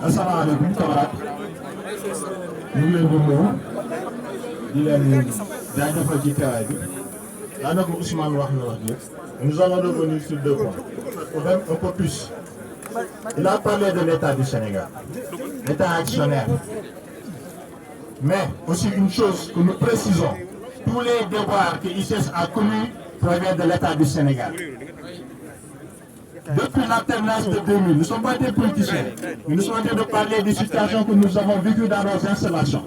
asalaamaaleykum camarade ñu ngi leen di nuyu di leen jaajëfal ci teewaay bi daanaka Ousmane wax na wax yëpp nous allons revenir sur deux points ou même un peu plus. Il a parlé de l'État du Sénégal, l'État actionnaire. Mais aussi une chose que nous précisons, tous les devoirs que ICS a commis proviennent de l'État du Sénégal. Depuis l'alternance de 2000, nous ne sommes pas des politiciens, mais nous sommes en train de parler des situations que nous avons vécues dans nos installations.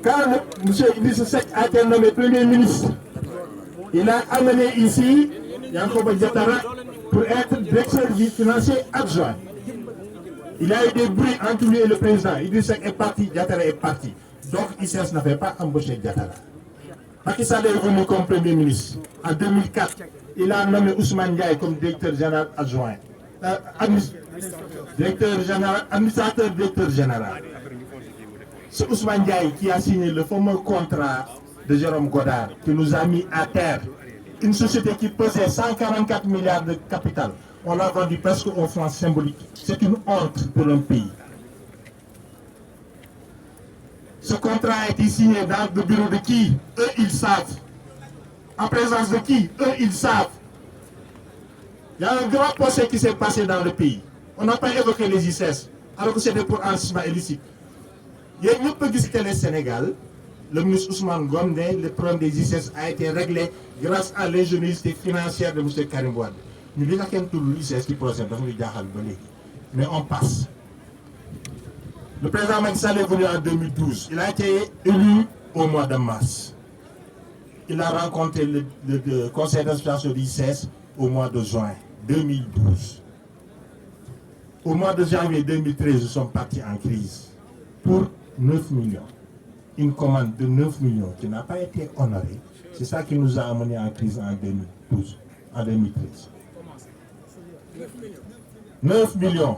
Quand M. Idrissa Seck a été nommé Premier ministre, il a amené ici Yankhoba Diattara pour être directeur financier adjoint. Il y a eu des bruits entre lui et le président. Idrissa Seck est parti, Diattara est parti. Donc ICS n'avait pas embauché Diattara. Macky Sall est venu comme Premier ministre. En 2004, il a nommé Ousmane Ndiaye comme directeur général adjoint. Administrateur directeur général. C'est Ousmane Ndiaye qui a signé le fameux contrat de Jérôme Godard, qui nous a mis à terre une société qui pesait 144 milliards de capital. On l'a vendu presque au franc symbolique. C'est une honte pour un pays. Ce contrat a été signé dans le bureau de qui? Eux, ils savent. En présence de qui? Eux, ils savent. Il y a un grand procès qui s'est passé dans le pays. On n'a pas évoqué les ICS, alors que c'était pour enrichissement illicite. Il y a une petite télé Sénégal. Le ministre Ousmane Gomde, le problème des ICS a été réglé grâce à l'ingéniosité financière de M. Karim Wade. Nous disons qu'il y a tout l'ICS qui procède, mais on passe. Le président Macky Sall est venu en 2012. Il a été élu au mois de mars. Il a rencontré le conseil d'administration de l'ICS au mois de juin 2012. Au mois de janvier 2013, nous sommes partis en crise pour 9 millions. Une commande de 9 millions qui n'a pas été honorée. C'est ça qui nous a amenés en crise en 2012, en 2013. 9 millions.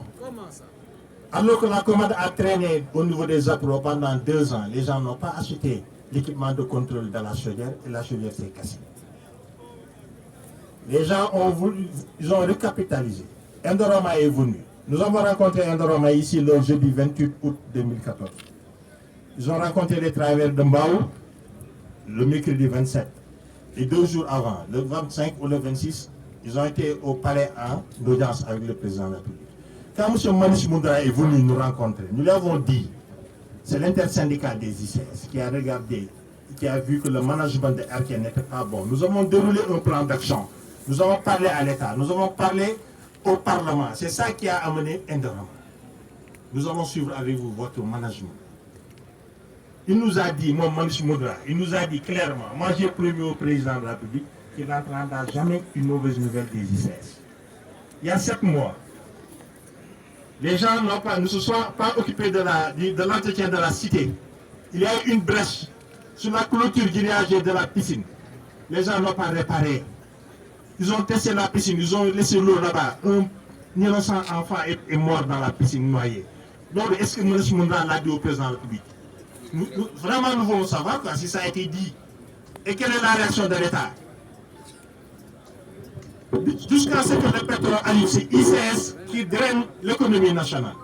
Alors que la commande a traîné au niveau des appros pendant 2 ans, les gens n'ont pas acheté l'équipement de contrôle de la chaudière et la chaudière s'est cassée. Les gens ils ont recapitalisé. Indorama est venu. Nous avons rencontré Indorama ici le jeudi 28 août 2014. Ils ont rencontré les travailleurs de Mbao le mercredi 27. Et 2 jours avant, le 25 ou le 26, ils ont été au palais en audience avec le président de la République. Quand M. Manish Moudra est venu nous rencontrer, nous lui avons dit, c'est l'intersyndical des ICS qui a regardé, qui a vu que le management de RK n'était pas bon. Nous avons déroulé un plan d'action. Nous avons parlé à l'État, nous avons parlé au Parlement. C'est ça qui a amené Indorama. Nous allons suivre avec vous votre management. Il nous a dit, moi, Manish Moudra, il nous a dit clairement, moi j'ai promis au président de la République qu'il n'entendra jamais une mauvaise nouvelle des ICS. Il y a 7 mois, les gens ne se sont pas occupés de l'entretien de la cité. Il y a eu une brèche sur la clôture grillagée de la piscine. Les gens n'ont pas réparé. Ils ont testé la piscine, ils ont laissé l'eau là-bas. Un innocent enfant est mort dans la piscine noyée. Donc, est-ce que Manish Moudra l'a dit au président de la République? Vraiment, nous voulons savoir si ça a été dit. Et quelle est la réaction de l'État? Jusqu'à ce que le pétrole arrive, c'est ICS qui draine l'économie nationale.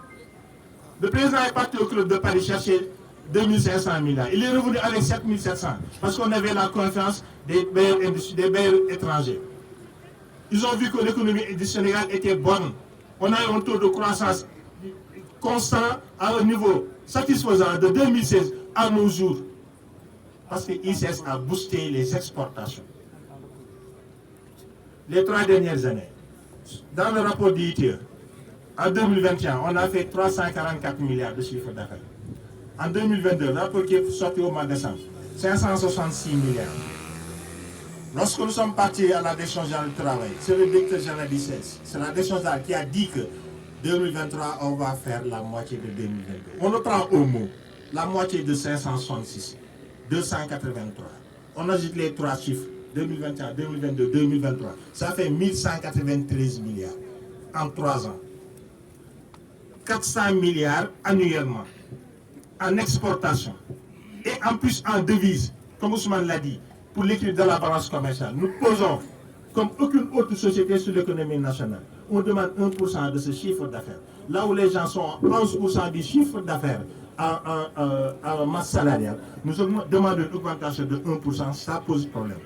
Le président est parti au club de Paris chercher 2500 milliards. Il est revenu avec 7700 parce qu'on avait la confiance des bailleurs étrangers. Ils ont vu que l'économie du Sénégal était bonne. On a eu un taux de croissance constant à un niveau satisfaisant de 2016 à nos jours. Parce que ICS a boosté les exportations. Les 3 dernières années, dans le rapport d'ITE, en 2021, on a fait 344 milliards de chiffre d'affaires. En 2022, le rapport qui est sorti au mois de décembre, 566 milliards. Lorsque nous sommes partis à la direction générale du travail, c'est le directeur général d'ICS, c'est la direction générale qui a dit que 2023, on va faire la moitié de 2022. On le prend au mot, la moitié de 566, 283. On ajoute les 3 chiffres. 2021, 2022, 2023. Ça fait 1193 milliards en 3 ans. 400 milliards annuellement en exportation. Et en plus en devise, comme Ousmane l'a dit, pour l'équilibre de la balance commerciale. Nous posons, comme aucune autre société sur l'économie nationale, on demande 1% de ce chiffre d'affaires. Là où les gens sont à 11% du chiffre d'affaires en masse salariale, nous demandons une augmentation de 1%, ça pose problème.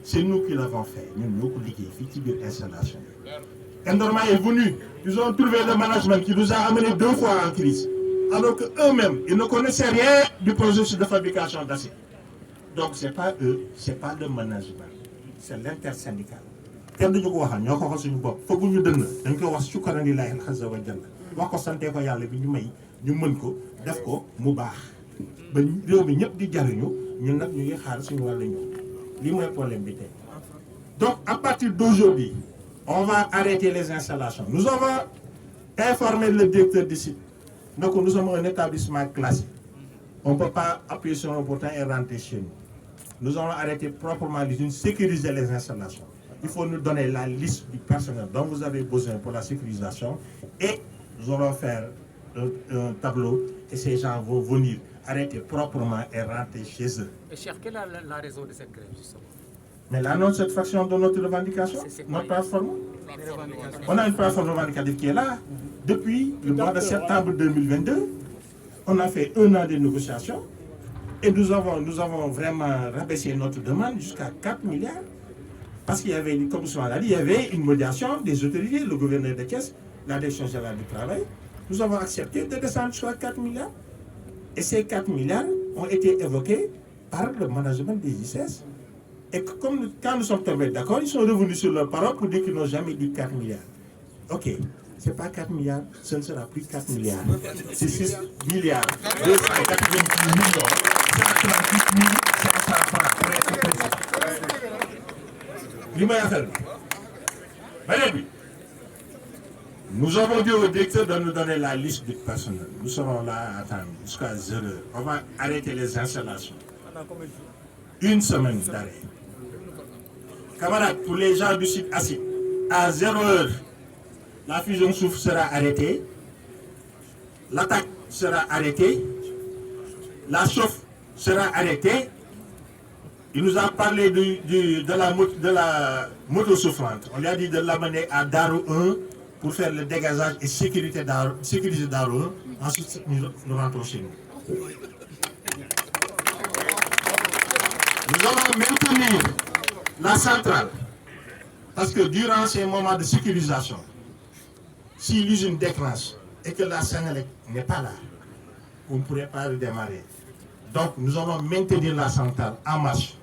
C'est nous qui l'avons fait. Nous avons fait l'installation. Endorma est venu. Ils ont trouvé le management qui nous a amené 2 fois en crise. Alors qu'eux-mêmes, ils ne connaissaient rien du processus de fabrication d'acier. Donc, ce n'est pas eux, ce n'est pas le management. C'est l'intersyndical. Kenn duñu ko waxal ñoo ko wax suñu bopp foog ñu dënn dañ ko wax sukkaran lillahi azza wa jalla wax ko sante ko yàlla bi ñu may ñu mën ko def ko mu baax ba réew mi ñëpp di jariñu ñun nag ñu ngi xaar suñu wàllu ñëw lii mooy problème bi tey. Donc à partir d'aujourd'hui on va arrêter les installations. Nous avons informé le directeur du site. Donc nous sommes un établissement classique. On ne peut pas appuyer sur un bouton et rentrer chez nous. Nous allons arrêter proprement l'usine, sécuriser les installations. Il faut nous donner la liste du personnel dont vous avez besoin pour la sécurisation et nous allons faire un tableau et ces gens vont venir arrêter proprement et rentrer chez eux. Et cher, quelle est la raison de cette grève justement? Mais la non-satisfaction de notre revendication, notre plateforme. On a une plateforme revendicative qui est là. Depuis le mois de septembre 2022, on a fait 1 an de négociations et nous avons vraiment rabaissé notre demande jusqu'à 4 milliards. Parce qu'il y avait, comme on l'a dit, il y avait une médiation des autorités, le gouverneur de caisse, la direction générale du travail. Nous avons accepté de descendre jusqu'à 4 milliards. Et ces 4 milliards ont été évoqués par le management des ICS. Et quand nous sommes tombés d'accord, ils sont revenus sur leur parole pour dire qu'ils n'ont jamais dit 4 milliards. Ok, ce n'est pas 4 milliards, ce ne sera plus 4 milliards. C'est 6 milliards, 288 millions, 138 500 francs pour être précis. Nous avons dit au directeur de nous donner la liste du personnel. Nous serons là à attendre jusqu'à 0 heure. On va arrêter les installations. 1 semaine d'arrêt. Camarades, pour les gens du site acide, à 0 heure, la fusion souffle sera arrêtée, l'attaque sera arrêtée, la chauffe sera arrêtée. Il nous a parlé de la moto soufflante. On lui a dit de l'amener à Darou 1 pour faire le dégazage et sécuriser Darou 1. Ensuite, nous rentrons chez nous. Nous allons maintenir la centrale. Parce que durant ces moments de sécurisation, si l'usine déclenche et que la Sénélec n'est pas là, on ne pourrait pas redémarrer. Donc nous allons maintenir la centrale en marche.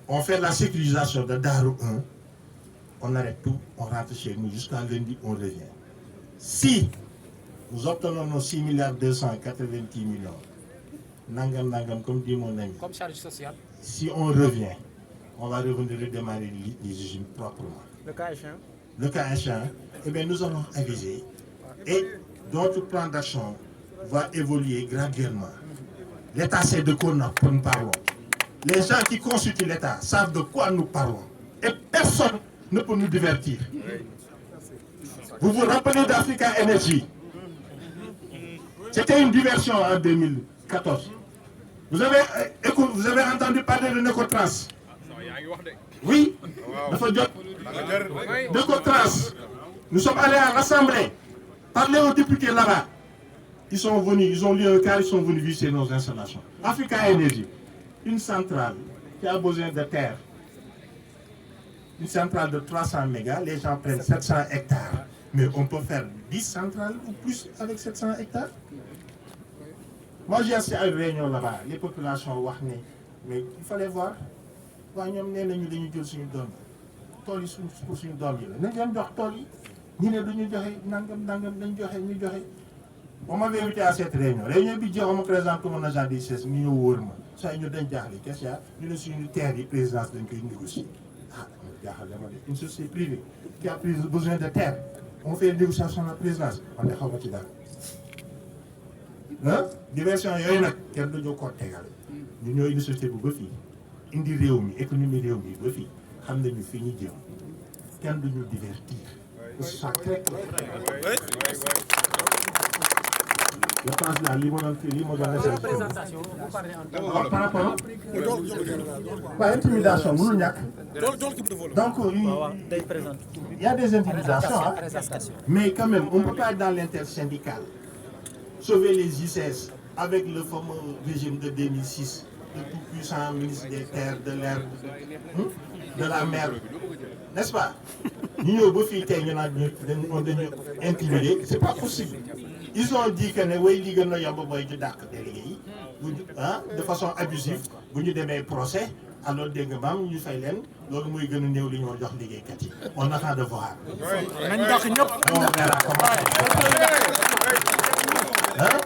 On fait la sécurisation de Darou 1, on arrête tout, on rentre chez nous, jusqu'à lundi, on revient. Si nous obtenons nos 6 milliards 290 millions, nangam, comme dit mon ami, comme charge sociale, si on revient, on va revenir redémarrer les usines proprement. le cas échéant. Le cas échéant, eh bien, nous allons aviser et notre plan d'action va évoluer graduellement. L'État sait de quoi nous parlons. Les gens qui constituent l'État savent de quoi nous parlons. Et personne ne peut nous divertir. Vous vous rappelez d'Africa Energy? C'était une diversion en 2014. Vous avez entendu parler de Necotrans? Oui, Necotrans. Nous sommes allés à l'Assemblée, parler aux députés là-bas. Ils sont venus, ils ont lu un cas, ils sont venus visiter nos installations. Africa Energy, une centrale qui a besoin de terre. Une centrale de 300 mégas, les gens prennent 700 hectares. Mais on peut faire 10 centrales ou plus avec 700 hectares. Moi j'ai assisté à une réunion là-bas, les populations ont dit, mais il fallait voir. Nous avons dit que on m'avait invité à cette réunion. Réunion bi on me présente comme un agent d'ICS, nous sommes wóor ma. Ça ñu dañ jaaxle qu'est-ce qu'il y a? Ñu ne suñu terre yi présidence dañ koy négocier. Ah, une société privée qui a besoin de terre. On fait une négociation à la présidence. On est xaw ma ci dara. Hein? Diversion yooyu nag kenn duñu ko tegal. Ñu ñoo indi société bu ba fii. Indi réew mi, économie réew mi ba fii. Xam nañu fii ñu jëm. Kenn duñu divertir. C'est très clair. Je pense là, La présentation, vous parlez en par rapport à intimidation, donc il y a des intimidations, hein. Mais quand même, on ne peut pas être dans l'intersyndical, sauver les ICS avec le fameux régime de 2006, le tout puissant ministre des Terres, de l'air, de la mer, n'est-ce pas? Nous on intimidé, c'est pas possible. Ils ont dit que de façon abusive, vous nous donnez un procès, alors des gens nous font on attend de voir. On verra comment. Hein?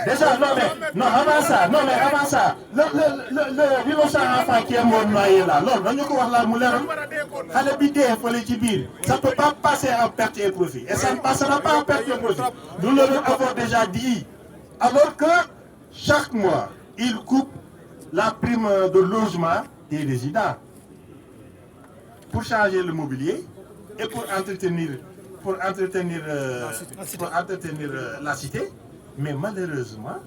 Déjà, non, avant ça, l'innocent enfant qui est mort noyé là, ça ne peut pas passer en perte et profit. Et ça ne passera pas en perte et profit. Nous l'avons déjà dit. Alors que chaque mois, il coupe la prime de logement des résidents pour changer le mobilier et pour entretenir la cité. Mais malheureusement,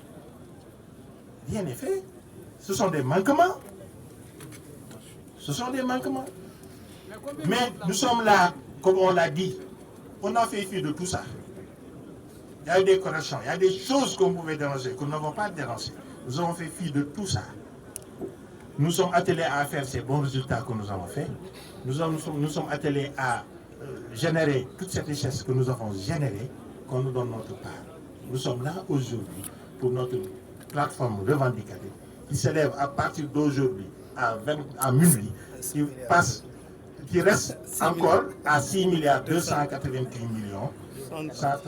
rien n'est fait. Ce sont des manquements. Mais nous sommes là, comme on l'a dit, on a fait fi de tout ça. Il y a eu des corrections, il y a des choses qu'on pouvait dénoncer, que nous n'avons pas dénoncées. Nous avons fait fi de tout ça. Nous sommes attelés à faire ces bons résultats que nous avons faits. Nous sommes attelés à générer toute cette richesse que nous avons générée, qu'on nous donne notre part. Nous sommes là aujourd'hui pour notre plateforme revendicative qui s'élève à partir d'aujourd'hui à minuit, qui reste encore à 6 288 130.